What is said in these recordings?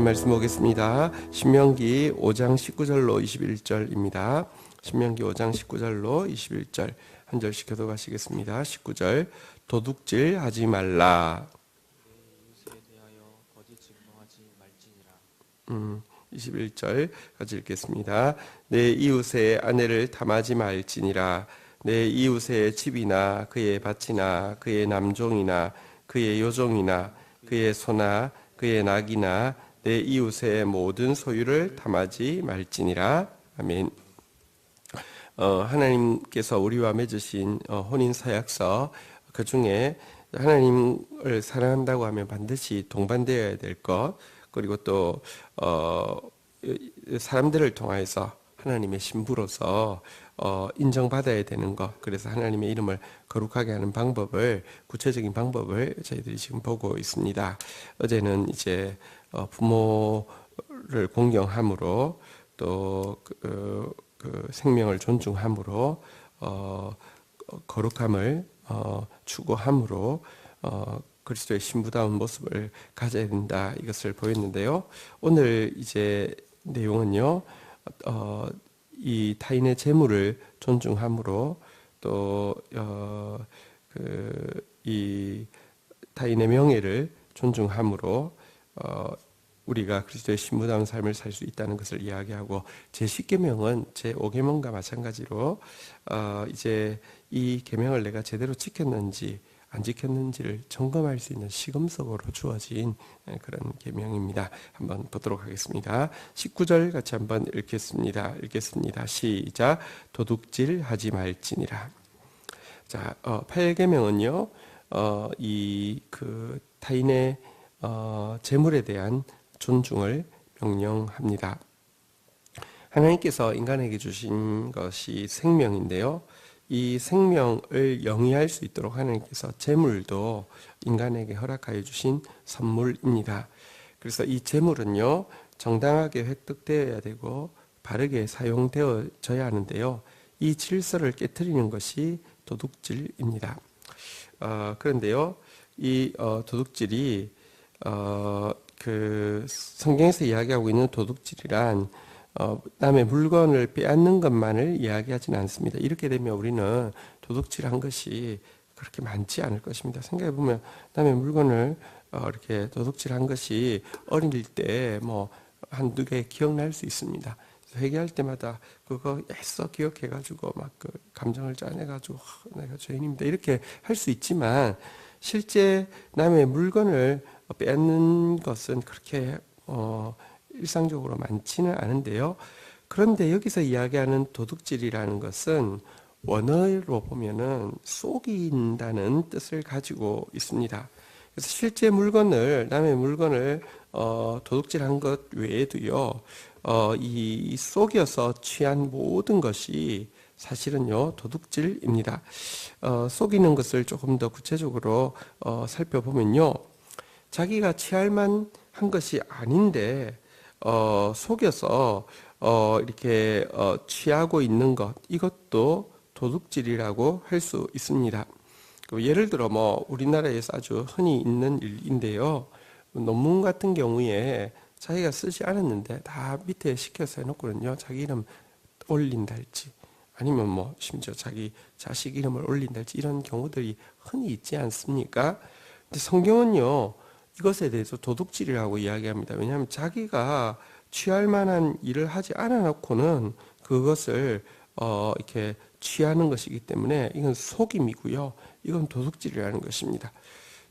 말씀 보겠습니다. 신명기 5장 19절로 21절입니다. 신명기 5장 19절로 21절 한 절씩 교독하시겠습니다. 19절 도둑질 하지 말라. 이웃에 대하여 거짓 증거하지 말지니라. 21절 같이 읽겠습니다. 내 이웃의 아내를 탐하지 말지니라. 내 이웃의 집이나 그의 밭이나 그의 남종이나 그의 여종이나 그의 소나 그의 낙이나 내 이웃의 모든 소유를 탐하지 말지니라. 아멘. 하나님께서 우리와 맺으신 혼인 서약서, 그 중에 하나님을 사랑한다고 하면 반드시 동반되어야 될 것, 그리고 또 사람들을 통해서 하나님의 신부로서 인정받아야 되는 것, 그래서 하나님의 이름을 거룩하게 하는 방법을, 구체적인 방법을 저희들이 지금 보고 있습니다. 어제는 이제 부모를 공경함으로, 또 그 생명을 존중함으로, 거룩함을 추구함으로 그리스도의 신부다운 모습을 가져야 된다, 이것을 보였는데요. 오늘 이제 내용은요, 이 타인의 재물을 존중함으로, 또 이 타인의 명예를 존중함으로 우리가 그리스도의 신부다운 삶을 살 수 있다는 것을 이야기하고, 제10계명은 제5계명과 마찬가지로 이제 이 계명을 내가 제대로 지켰는지 안 지켰는지를 점검할 수 있는 시금석으로 주어진 그런 계명입니다. 한번 보도록 하겠습니다. 19절 같이 한번 읽겠습니다. 시작. 도둑질 하지 말지니라. 자, 8계명은요, 이 그 타인의 재물에 대한 존중을 명령합니다. 하나님께서 인간에게 주신 것이 생명인데요, 이 생명을 영위할 수 있도록 하나님께서 재물도 인간에게 허락하여 주신 선물입니다. 그래서 이 재물은요, 정당하게 획득되어야 되고 바르게 사용되어져야 하는데요, 이 질서를 깨트리는 것이 도둑질입니다. 그런데요, 이 도둑질이 그 성경에서 이야기하고 있는 도둑질이란 남의 물건을 빼앗는 것만을 이야기하지는 않습니다. 이렇게 되면 우리는 도둑질한 것이 그렇게 많지 않을 것입니다. 생각해보면 남의 물건을 이렇게 도둑질한 것이 어릴 때 뭐 한두 개 기억날 수 있습니다. 회개할 때마다 그거 애써 기억해가지고 막 그 감정을 짜내가지고 내가 죄인입니다, 이렇게 할 수 있지만, 실제 남의 물건을 빼앗는 것은 그렇게 일상적으로 많지는 않은데요. 그런데 여기서 이야기하는 도둑질이라는 것은 원어로 보면은 속인다는 뜻을 가지고 있습니다. 그래서 실제 물건을, 남의 물건을 도둑질한 것 외에도요, 이 속여서 취한 모든 것이 사실은요, 도둑질입니다. 속이는 것을 조금 더 구체적으로 살펴보면요, 자기가 취할 만한 것이 아닌데 속여서 이렇게 취하고 있는 것, 이것도 도둑질이라고 할 수 있습니다. 예를 들어 뭐 우리나라에서 아주 흔히 있는 일인데요, 논문 같은 경우에 자기가 쓰지 않았는데 다 밑에 시켜서 해놓고는요, 자기 이름 올린달지, 아니면 뭐 심지어 자기 자식 이름을 올린달지, 이런 경우들이 흔히 있지 않습니까? 근데 성경은요, 이것에 대해서 도둑질이라고 이야기합니다. 왜냐하면 자기가 취할 만한 일을 하지 않아 놓고는 그것을 이렇게 취하는 것이기 때문에 이건 속임이고요, 이건 도둑질이라는 것입니다.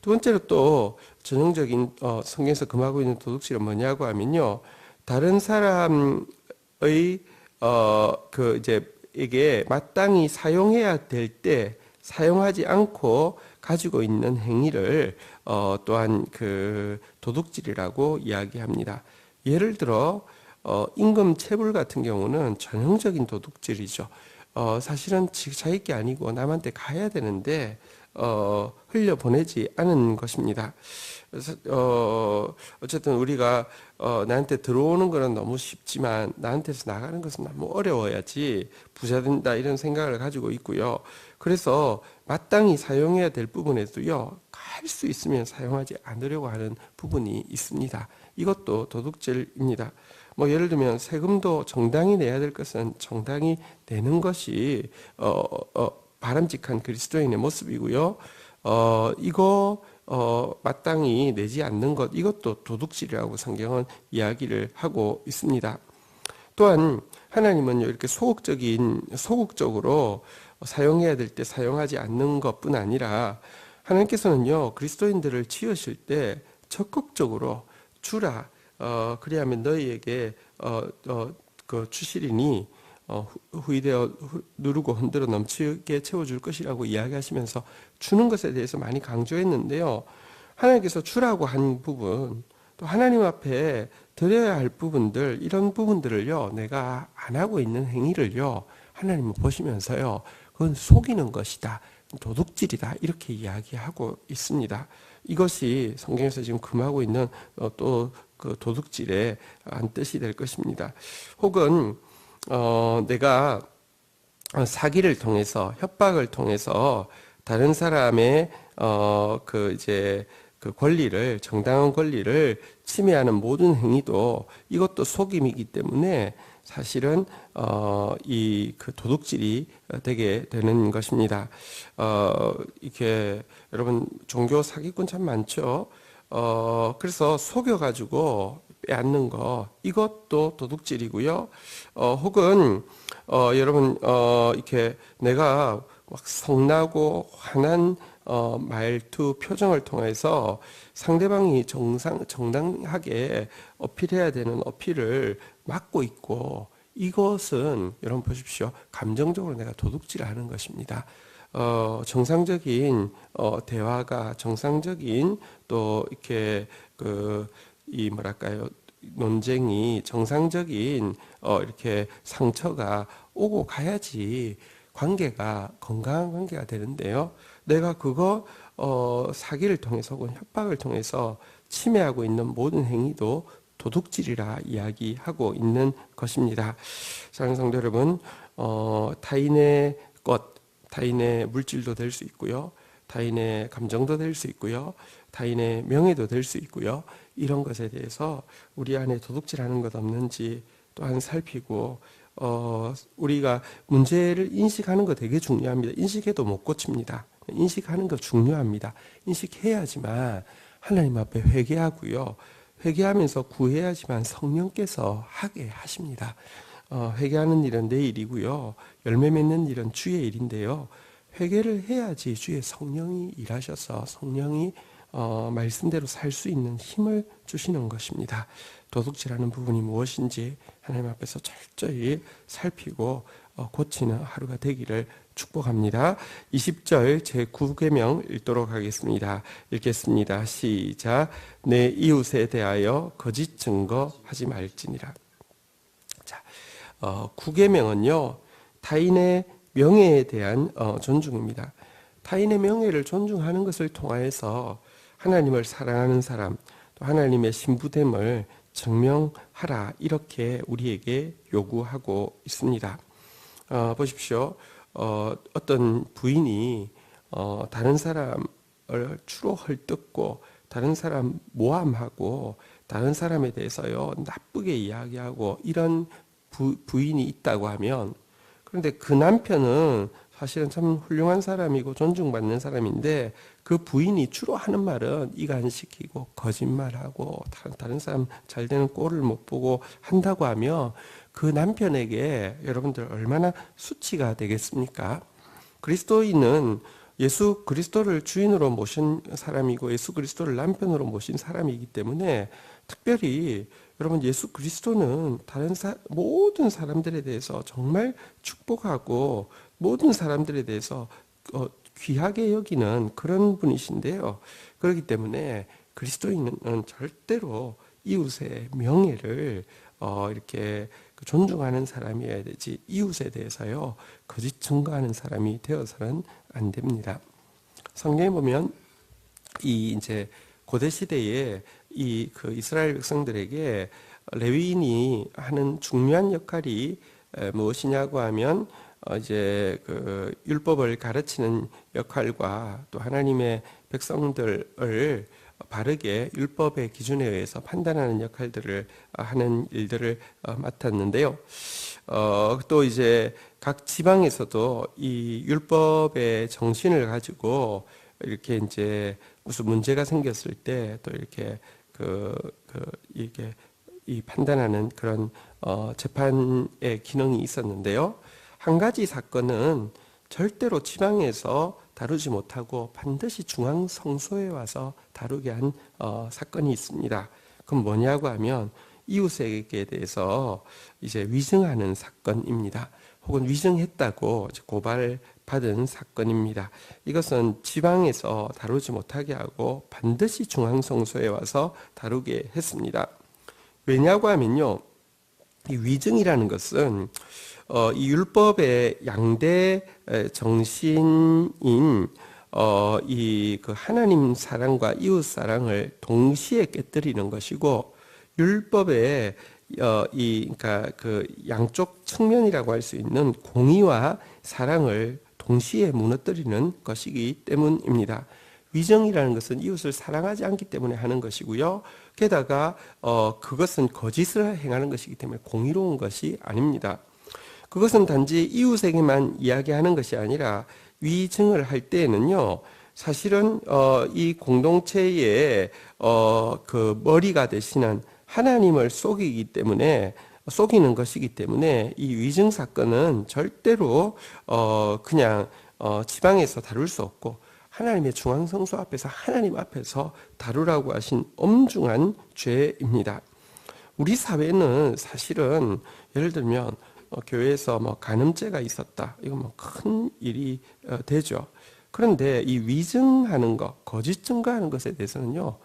두 번째로 또 전형적인 성경에서 금하고 있는 도둑질은 뭐냐고 하면요, 다른 사람의 이게 마땅히 사용해야 될 때 사용하지 않고 가지고 있는 행위를 또한 그 도둑질이라고 이야기합니다. 예를 들어 임금 체불 같은 경우는 전형적인 도둑질이죠. 사실은 자기 게 아니고 남한테 가야 되는데 흘려보내지 않은 것입니다. 그래서 어쨌든 우리가 나한테 들어오는 거는 너무 쉽지만 나한테서 나가는 것은 너무 어려워야지 부자 된다 이런 생각을 가지고 있고요. 그래서 마땅히 사용해야 될 부분에도요, 할 수 있으면 사용하지 않으려고 하는 부분이 있습니다. 이것도 도둑질입니다. 뭐 예를 들면 세금도 정당히 내야 될 것은 정당히 내는 것이 바람직한 그리스도인의 모습이고요. 이거 마땅히 내지 않는 것, 이것도 도둑질이라고 성경은 이야기를 하고 있습니다. 또한 하나님은 이렇게 소극적으로 사용해야 될 때 사용하지 않는 것뿐 아니라 하나님께서는요, 그리스도인들을 지으실 때 적극적으로 주라, 그리하면 너희에게 그 주시리니 후이되어 누르고 흔들어 넘치게 채워줄 것이라고 이야기하시면서 주는 것에 대해서 많이 강조했는데요. 하나님께서 주라고 한 부분, 또 하나님 앞에 드려야 할 부분들, 이런 부분들을요, 내가 안 하고 있는 행위를요, 하나님은 보시면서요, 그건 속이는 것이다, 도둑질이다, 이렇게 이야기하고 있습니다. 이것이 성경에서 지금 금하고 있는 또 그 도둑질의 한 뜻이 될 것입니다. 혹은 내가 사기를 통해서, 협박을 통해서 다른 사람의 그 권리를, 정당한 권리를 침해하는 모든 행위도 이것도 속임이기 때문에 사실은 이 그 도둑질이 되게 되는 것입니다. 이렇게 여러분 종교 사기꾼 참 많죠. 그래서 속여가지고 빼앗는 거, 이것도 도둑질이고요. 혹은 여러분 이렇게 내가 막 성나고 화난 말투, 표정을 통해서 상대방이 정당하게 어필해야 되는 어필을 막고 있고, 이것은 여러분 보십시오. 감정적으로 내가 도둑질하는 것입니다. 정상적인 대화가, 정상적인 또 이렇게 이 뭐랄까요, 논쟁이, 정상적인 이렇게 상처가 오고 가야지 관계가 건강한 관계가 되는데요. 내가 그거 사기를 통해서 혹은 협박을 통해서 침해하고 있는 모든 행위도 도둑질이라 이야기하고 있는 것입니다. 사랑하는 성도 여러분, 타인의 것, 타인의 물질도 될 수 있고요, 타인의 감정도 될 수 있고요, 타인의 명예도 될 수 있고요. 이런 것에 대해서 우리 안에 도둑질하는 것 없는지 또한 살피고, 우리가 문제를 인식하는 거 되게 중요합니다. 인식해도 못 고칩니다. 인식하는 거 중요합니다. 인식해야지만 하나님 앞에 회개하고요, 회개하면서 구해야지만 성령께서 하게 하십니다. 회개하는 일은 내 일이고요, 열매 맺는 일은 주의 일인데요, 회개를 해야지 주의 성령이 일하셔서 성령이 말씀대로 살 수 있는 힘을 주시는 것입니다. 도둑질하는 부분이 무엇인지 하나님 앞에서 철저히 살피고 고치는 하루가 되기를 축복합니다. 20절 제9계명 읽도록 하겠습니다. 읽겠습니다. 시작. 내 이웃에 대하여 거짓 증거하지 말지니라. 자, 9계명은요, 타인의 명예에 대한 존중입니다. 타인의 명예를 존중하는 것을 통하여서 하나님을 사랑하는 사람, 또 하나님의 신부됨을 증명하라, 이렇게 우리에게 요구하고 있습니다. 보십시오. 어떤 부인이 다른 사람을 주로 헐뜯고 다른 사람 모함하고 다른 사람에 대해서요 나쁘게 이야기하고 이런 부인이 있다고 하면, 그런데 그 남편은 사실은 참 훌륭한 사람이고 존중받는 사람인데 그 부인이 주로 하는 말은 이간시키고 거짓말하고 다른 사람 잘 되는 꼴을 못 보고 한다고 하면 그 남편에게 여러분들 얼마나 수치가 되겠습니까? 그리스도인은 예수 그리스도를 주인으로 모신 사람이고 예수 그리스도를 남편으로 모신 사람이기 때문에 특별히 여러분 예수 그리스도는 모든 사람들에 대해서 정말 축복하고 모든 사람들에 대해서 귀하게 여기는 그런 분이신데요. 그렇기 때문에 그리스도인은 절대로 이웃의 명예를 이렇게 존중하는 사람이어야 되지, 이웃에 대해서요 거짓 증거하는 사람이 되어서는 안 됩니다. 성경에 보면 이 이제 고대 시대에 이 그 이스라엘 백성들에게 레위인이 하는 중요한 역할이 무엇이냐고 하면 이제 그 율법을 가르치는 역할과 또 하나님의 백성들을 바르게 율법의 기준에 의해서 판단하는 역할들을 하는 일들을 맡았는데요. 또 이제 각 지방에서도 이 율법의 정신을 가지고 이렇게 이제 무슨 문제가 생겼을 때 또 이렇게 이게 이 판단하는 그런 재판의 기능이 있었는데요. 한 가지 사건은 절대로 지방에서 다루지 못하고 반드시 중앙 성소에 와서 다루게 한 사건이 있습니다. 그럼 뭐냐고 하면 이웃에게 대해서 이제 위증하는 사건입니다. 혹은 위증했다고 고발받은 사건입니다. 이것은 지방에서 다루지 못하게 하고 반드시 중앙 성소에 와서 다루게 했습니다. 왜냐고 하면요, 이 위증이라는 것은 이 율법의 양대 정신인 이 그 하나님 사랑과 이웃 사랑을 동시에 깨뜨리는 것이고, 율법의 그러니까 그 양쪽 측면이라고 할 수 있는 공의와 사랑을 동시에 무너뜨리는 것이기 때문입니다. 위정이라는 것은 이웃을 사랑하지 않기 때문에 하는 것이고요. 게다가 그것은 거짓을 행하는 것이기 때문에 공의로운 것이 아닙니다. 그것은 단지 이웃에게만 이야기하는 것이 아니라 위증을 할 때에는요, 사실은 이 공동체의 그 머리가 되시는 하나님을 속이는 것이기 때문에 이 위증 사건은 절대로 그냥 지방에서 다룰 수 없고 하나님의 중앙성소 앞에서 하나님 앞에서 다루라고 하신 엄중한 죄입니다. 우리 사회는 사실은 예를 들면 교회에서 뭐 간음죄가 있었다, 이건 뭐 큰 일이 되죠. 그런데 이 위증하는 것, 거짓 증거하는 것에 대해서는요,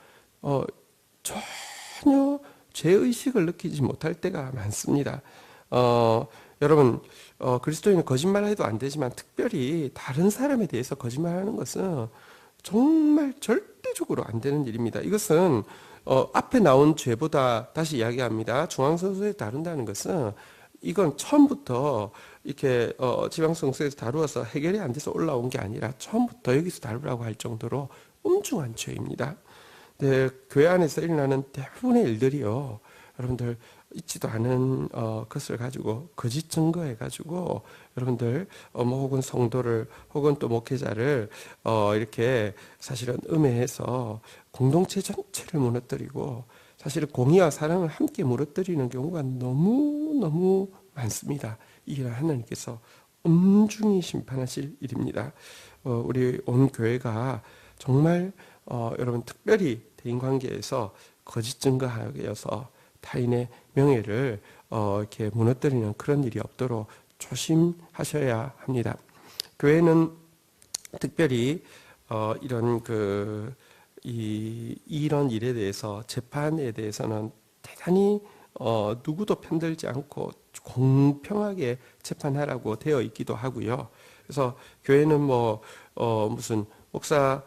전혀 죄의식을 느끼지 못할 때가 많습니다. 여러분, 그리스도인은 거짓말해도 안 되지만 특별히 다른 사람에 대해서 거짓말하는 것은 정말 절대적으로 안 되는 일입니다. 이것은 앞에 나온 죄보다, 다시 이야기합니다, 중앙성소에 다룬다는 것은 이건 처음부터 이렇게 지방성소에서 다루어서 해결이 안 돼서 올라온 게 아니라 처음부터 여기서 다루라고 할 정도로 엄중한 죄입니다. 네, 교회 안에서 일어나는 대부분의 일들이요, 여러분들 있지도 않은 것을 가지고 거짓 증거해 가지고 여러분들 뭐 혹은 성도를 혹은 또 목회자를 이렇게 사실은 음해해서 공동체 전체를 무너뜨리고 사실은 공의와 사랑을 함께 무너뜨리는 경우가 너무 많습니다. 이게 하나님께서 엄중히 심판하실 일입니다. 우리 온 교회가 정말 여러분 특별히 대인관계에서 거짓 증거하여서 타인의 명예를 이렇게 무너뜨리는 그런 일이 없도록 조심하셔야 합니다. 교회는 특별히 이런 이런 일에 대해서, 재판에 대해서는 대단히 누구도 편들지 않고 공평하게 재판하라고 되어 있기도 하고요. 그래서 교회는 무슨 목사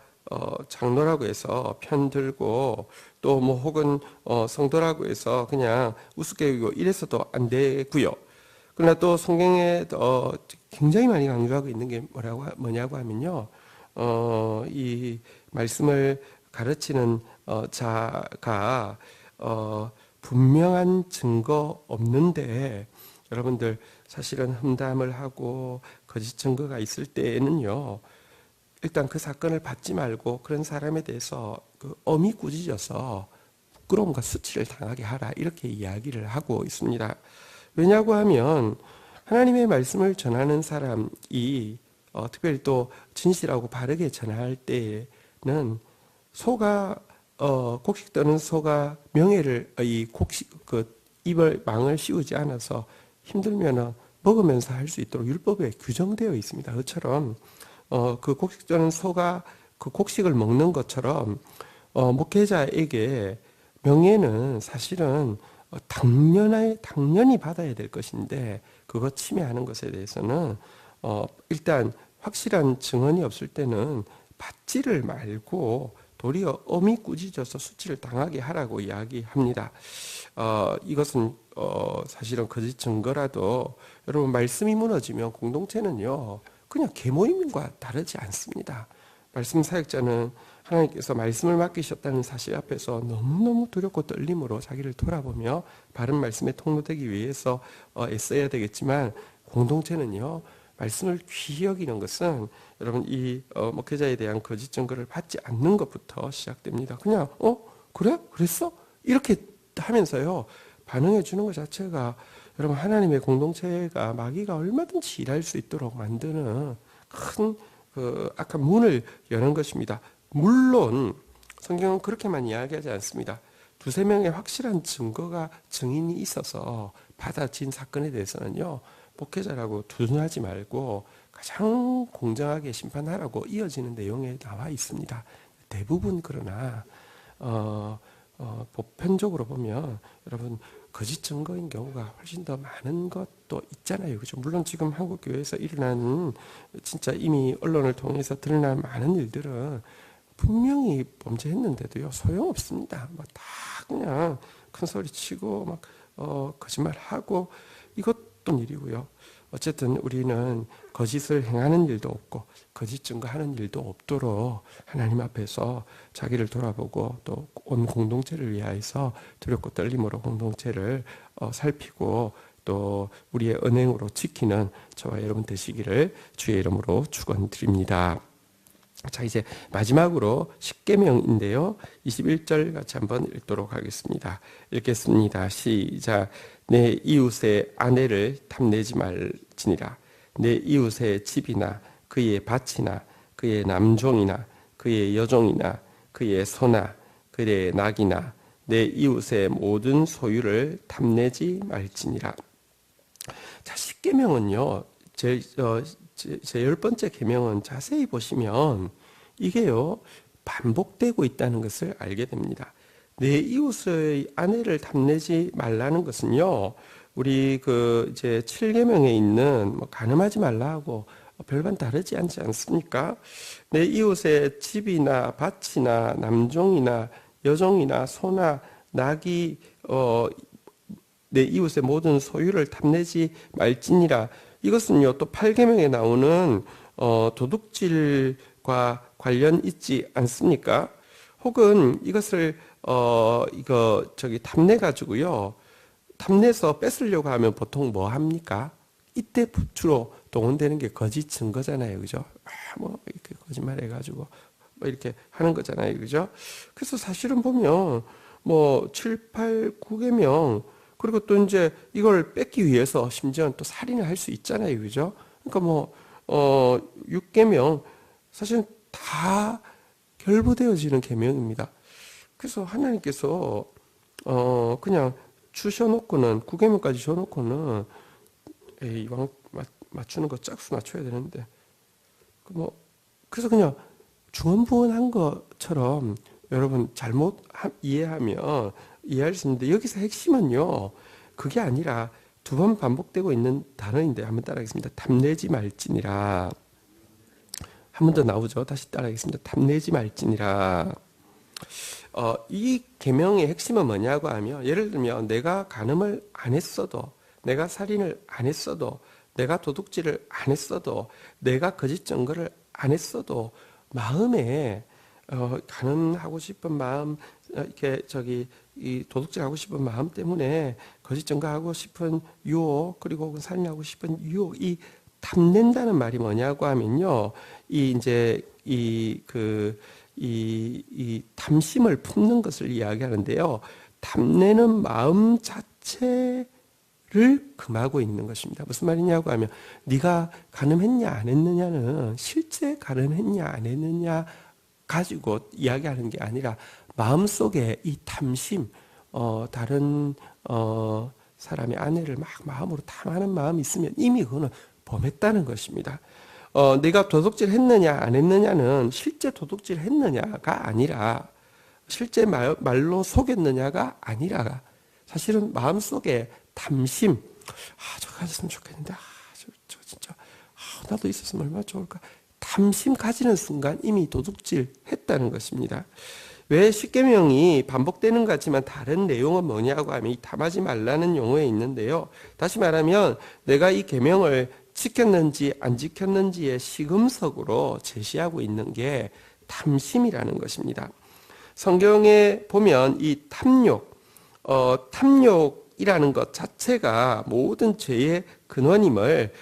장로라고 해서 편들고 또 뭐 혹은 성도라고 해서 그냥 우습게 여기고 이래서도 안 되고요. 그러나 또 성경에 굉장히 많이 강조하고 있는 게 뭐냐고 하면요, 이 말씀을 가르치는 자가 분명한 증거 없는데 여러분들 사실은 험담을 하고 거짓 증거가 있을 때에는요, 일단 그 사건을 받지 말고 그런 사람에 대해서 엄히 꾸짖어서 부끄러움과 수치를 당하게 하라, 이렇게 이야기를 하고 있습니다. 왜냐고 하면 하나님의 말씀을 전하는 사람이 특별히 또 진실하고 바르게 전할 때에는 소가 곡식 떠는 소가 명예를 입을 망을 씌우지 않아서 힘들면은 먹으면서 할 수 있도록 율법에 규정되어 있습니다. 그처럼 그 곡식 떠는 소가 그 곡식을 먹는 것처럼 목회자에게 명예는 사실은 당연히 받아야 될 것인데 그거 침해하는 것에 대해서는 일단 확실한 증언이 없을 때는 받지를 말고 도리어 엄히 꾸짖어서 수치를 당하게 하라고 이야기합니다. 이것은 사실은 거짓 증거라도 여러분 말씀이 무너지면 공동체는요 그냥 계모임과 다르지 않습니다. 말씀 사역자는 하나님께서 말씀을 맡기셨다는 사실 앞에서 너무너무 두렵고 떨림으로 자기를 돌아보며 바른 말씀에 통로되기 위해서 애써야 되겠지만 공동체는요 말씀을 귀히 여기는 것은 여러분 이 목회자에 대한 거짓 증거를 받지 않는 것부터 시작됩니다. 그냥 그래? 그랬어? 이렇게 하면서요 반응해 주는 것 자체가 여러분 하나님의 공동체가 마귀가 얼마든지 일할 수 있도록 만드는 큰 그 악한 문을 여는 것입니다. 물론 성경은 그렇게만 이야기하지 않습니다. 두세 명의 확실한 증인이 있어서 받아진 사건에 대해서는요 목회자라고 두둔하지 말고 가장 공정하게 심판하라고 이어지는 내용에 나와 있습니다. 대부분 그러나 보편적으로 보면 여러분 거짓 증거인 경우가 훨씬 더 많은 것도 있잖아요. 그죠? 물론 지금 한국 교회에서 일어나는 진짜 이미 언론을 통해서 드러난 많은 일들은 분명히 범죄했는데도요 소용없습니다. 막 다 그냥 큰 소리 치고 막 거짓말하고 이것도 일이고요. 어쨌든 우리는 거짓을 행하는 일도 없고 거짓 증거하는 일도 없도록 하나님 앞에서 자기를 돌아보고 또 온 공동체를 위하여서 두렵고 떨림으로 공동체를 살피고 또 우리의 언행으로 지키는 저와 여러분 되시기를 주의 이름으로 축원드립니다. 자 이제 마지막으로 십계명인데요. 21절 같이 한번 읽도록 하겠습니다. 읽겠습니다. 시작. 내 이웃의 아내를 탐내지 말지니라. 내 이웃의 집이나 그의 밭이나 그의 남종이나 그의 여종이나 그의 소나 그의 낙이나 내 이웃의 모든 소유를 탐내지 말지니라. 자, 십계명은요. 제 10번째 계명은 자세히 보시면 이게요. 반복되고 있다는 것을 알게 됩니다. 내 이웃의 아내를 탐내지 말라는 것은요. 우리 이제 7계명에 있는 간음하지 말라 하고 별반 다르지 않지 않습니까? 내 이웃의 집이나 밭이나 남종이나 여종이나 소나 낙이 내 이웃의 모든 소유를 탐내지 말지니라. 이것은요 또 8계명에 나오는 도둑질과 관련 있지 않습니까? 혹은 이것을 탐내 가지고요 탐내서 뺏으려고 하면 보통 뭐 합니까? 이때 주로 동원되는 게 거짓 증거잖아요, 그죠? 뭐 이렇게 거짓말해 가지고 뭐 이렇게 하는 거잖아요, 그죠? 그래서 사실은 보면 뭐 7, 8, 9계명 그리고 또 이제 이걸 뺏기 위해서 심지어는 또 살인을 할 수 있잖아요, 그죠? 그러니까 뭐 6계명 사실은 다 결부되어지는 계명입니다. 그래서 하나님께서 그냥 주셔놓고는 9계명까지 줘놓고는 이왕 맞추는 거 짝수 맞춰야 되는데 그래서 그냥 중언부언한 것처럼 여러분 잘못 이해하면 이해할 수 있는데 여기서 핵심은요 그게 아니라 두 번 반복되고 있는 단어인데 한번 따라하겠습니다. 탐내지 말지니라. 한 번 더 나오죠. 다시 따라하겠습니다. 탐내지 말지니라. 이 계명의 핵심은 뭐냐고 하면 예를 들면 내가 간음을 안 했어도 내가 살인을 안 했어도 내가 도둑질을 안 했어도 내가 거짓 증거를 안 했어도 마음에 간음하고 싶은 마음 이렇게 이 도둑질하고 싶은 마음 때문에 거짓 증거하고 싶은 유혹 그리고 혹은 살인하고 싶은 유혹 이 탐낸다는 말이 뭐냐고 하면요 이 탐심을 품는 것을 이야기하는데요 탐내는 마음 자체를 금하고 있는 것입니다. 무슨 말이냐고 하면 네가 간음했냐 안 했느냐는 실제 간음했냐 안 했느냐 가지고 이야기하는 게 아니라 마음속에 이 탐심 다른 사람의 아내를 막 마음으로 탐하는 마음이 있으면 이미 그거는 범했다는 것입니다. 내가 도둑질 했느냐 안 했느냐는 실제 도둑질 했느냐가 아니라 실제 말로 속였느냐가 아니라 사실은 마음속에 탐심 저거 가졌으면 좋겠는데 저 진짜 나도 있었으면 얼마나 좋을까 탐심 가지는 순간 이미 도둑질 했다는 것입니다. 왜 십계명이 반복되는 것 같지만 다른 내용은 뭐냐고 하면 이 탐하지 말라는 용어에 있는데요. 다시 말하면 내가 이 계명을 지켰는지 안 지켰는지의 시금석으로 제시하고 있는 게 탐심이라는 것입니다. 성경에 보면 이 탐욕이라는 것 자체가 모든 죄의 근원임을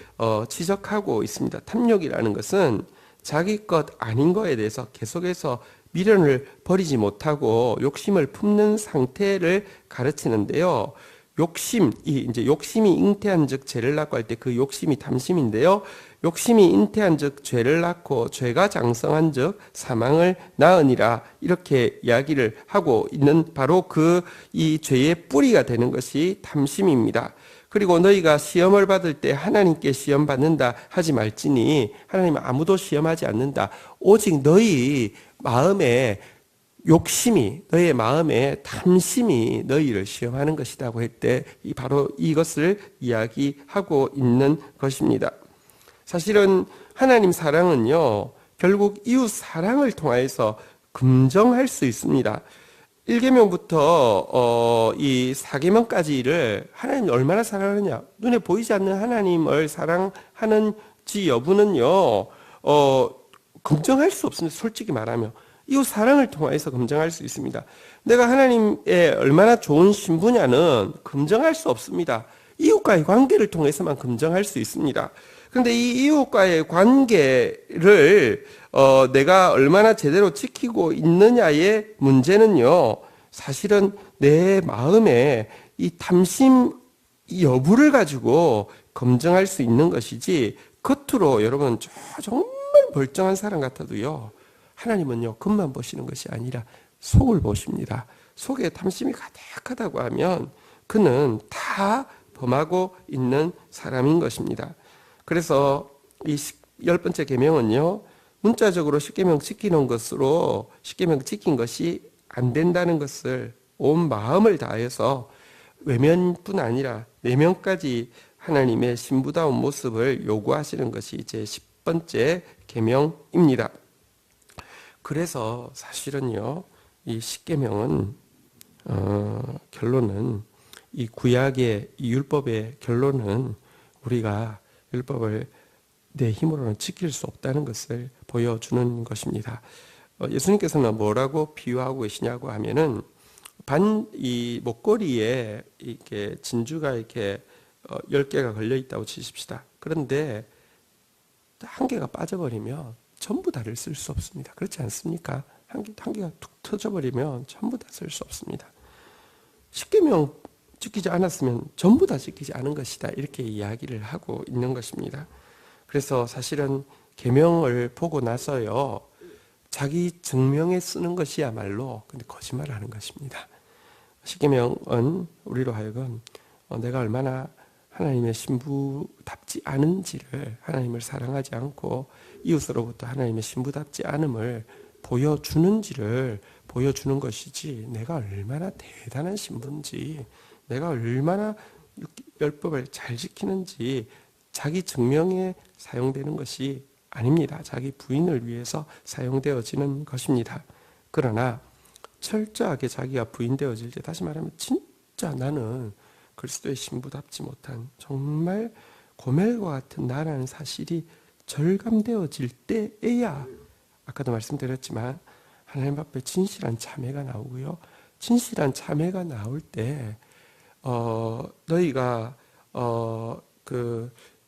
지적하고 있습니다. 탐욕이라는 것은 자기 것 아닌 거에 대해서 계속해서 미련을 버리지 못하고 욕심을 품는 상태를 가르치는데요. 욕심이 잉태한즉 죄를 낳고 할 때 그 욕심이 탐심인데요. 욕심이 잉태한즉 죄를 낳고 죄가 장성한즉 사망을 낳으니라 이렇게 이야기를 하고 있는 바로 이 죄의 뿌리가 되는 것이 탐심입니다. 그리고 너희가 시험을 받을 때 하나님께 시험 받는다 하지 말지니 하나님은 아무도 시험하지 않는다. 오직 너희 마음에 너의 마음에 탐심이 너희를 시험하는 것이라고 할 때 바로 이것을 이야기하고 있는 것입니다. 사실은 하나님 사랑은요, 결국 이웃 사랑을 통해서 긍정할 수 있습니다. 1계명부터 이 4계명까지를 하나님이 얼마나 사랑하느냐, 눈에 보이지 않는 하나님을 사랑하는지 여부는요, 긍정할 수 없습니다. 솔직히 말하면 이웃 사랑을 통해서 긍정할 수 있습니다. 내가 하나님의 얼마나 좋은 신부냐는 긍정할 수 없습니다. 이웃과의 관계를 통해서만 긍정할 수 있습니다. 그런데 이 이웃과의 관계를 내가 얼마나 제대로 지키고 있느냐의 문제는요, 사실은 내 마음에 이 탐심 여부를 가지고 검증할 수 있는 것이지, 겉으로 여러분 정말 멀쩡한 사람 같아도요, 하나님은요 겉만 보시는 것이 아니라 속을 보십니다. 속에 탐심이 가득하다고 하면 그는 다 범하고 있는 사람인 것입니다. 그래서 이 10번째 계명은요, 문자적으로 10계명 지키는 것으로 10계명 지킨 것이 안 된다는 것을 온 마음을 다해서 외면뿐 아니라 내면까지 하나님의 신부다운 모습을 요구하시는 것이 이제 10번째 계명입니다. 그래서 사실은요, 이 10계명은 결론은 이 구약의 이 율법의 결론은 우리가 율법을 내 힘으로는 지킬 수 없다는 것을 보여주는 것입니다. 예수님께서는 뭐라고 비유하고 계시냐고 하면은 이 목걸이에 이렇게 진주가 이렇게 10개가 걸려 있다고 치십시다. 그런데 한 개가 빠져버리면 전부 다를 쓸 수 없습니다. 그렇지 않습니까? 한 개가 툭 터져버리면 전부 다 쓸 수 없습니다. 10계명 지키지 않았으면 전부 다 지키지 않은 것이다. 이렇게 이야기를 하고 있는 것입니다. 그래서 사실은 계명을 보고 나서요, 자기 증명에 쓰는 것이야말로 근데 거짓말하는 것입니다. 10계명은 우리로 하여금 내가 얼마나 하나님의 신부답지 않은지를, 하나님을 사랑하지 않고 이웃으로부터 하나님의 신부답지 않음을 보여주는지를 보여주는 것이지, 내가 얼마나 대단한 신부인지, 내가 얼마나 율법을 잘 지키는지 자기 증명에 사용되는 것이 아닙니다. 자기 부인을 위해서 사용되어지는 것입니다. 그러나 철저하게 자기가 부인되어질 때, 다시 말하면 진짜 나는 그리스도의 신부답지 못한 정말 고멜과 같은 나라는 사실이 절감되어질 때에야, 아까도 말씀드렸지만 하나님 앞에 진실한 참회가 나오고요, 진실한 참회가 나올 때 너희가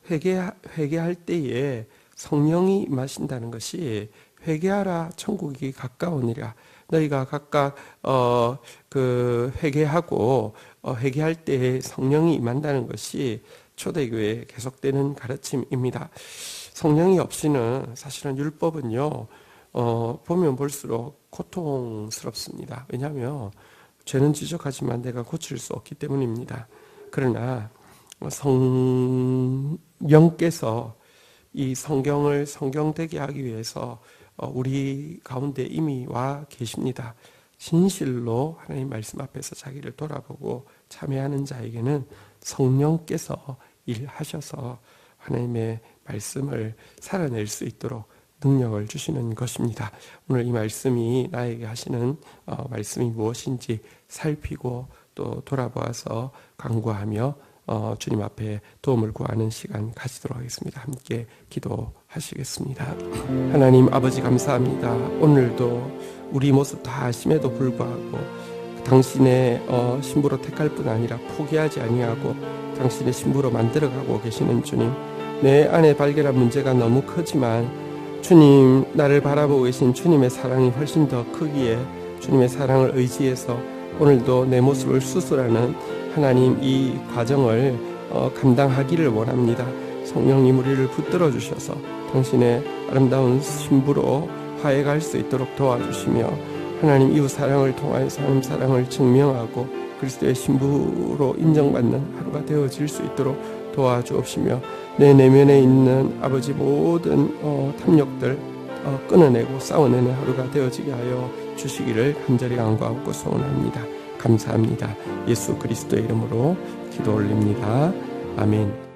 회개할 때에 성령이 임하신다는 것이, 회개하라 천국이 가까우니라. 너희가 각각 회개하고 회개할 때에 성령이 임한다는 것이 초대교회에 계속되는 가르침입니다. 성령이 없이는 사실은 율법은요, 보면 볼수록 고통스럽습니다. 왜냐하면 죄는 지적하지만 내가 고칠 수 없기 때문입니다. 그러나 성령께서 이 성경을 성경되게 하기 위해서 우리 가운데 이미 와 계십니다. 진실로 하나님 말씀 앞에서 자기를 돌아보고 참회하는 자에게는 성령께서 일하셔서 하나님의 말씀을 살아낼 수 있도록 능력을 주시는 것입니다. 오늘 이 말씀이 나에게 하시는 말씀이 무엇인지 살피고 또 돌아보아서 간구하며 주님 앞에 도움을 구하는 시간 가지도록 하겠습니다. 함께 기도하시겠습니다. 하나님 아버지 감사합니다. 오늘도 우리 모습 다 아심에도 불구하고 당신의 신부로 택할 뿐 아니라 포기하지 아니하고 당신의 신부로 만들어가고 계시는 주님, 내 안에 발견한 문제가 너무 크지만 주님, 나를 바라보고 계신 주님의 사랑이 훨씬 더 크기에 주님의 사랑을 의지해서 오늘도 내 모습을 수술하는 하나님 이 과정을 감당하기를 원합니다. 성령님 우리를 붙들어 주셔서 당신의 아름다운 신부로 화해갈 수 있도록 도와주시며 하나님 이웃 사랑을 통하여서 하나님 사랑을 증명하고 그리스도의 신부로 인정받는 하루가 되어질 수 있도록 도와주옵시며 내 내면에 있는 아버지 모든 탐욕들 끊어내고 싸워내는 하루가 되어지게 하여 주시기를 간절히 간구하고 소원합니다. 감사합니다. 예수 그리스도의 이름으로 기도 올립니다. 아멘.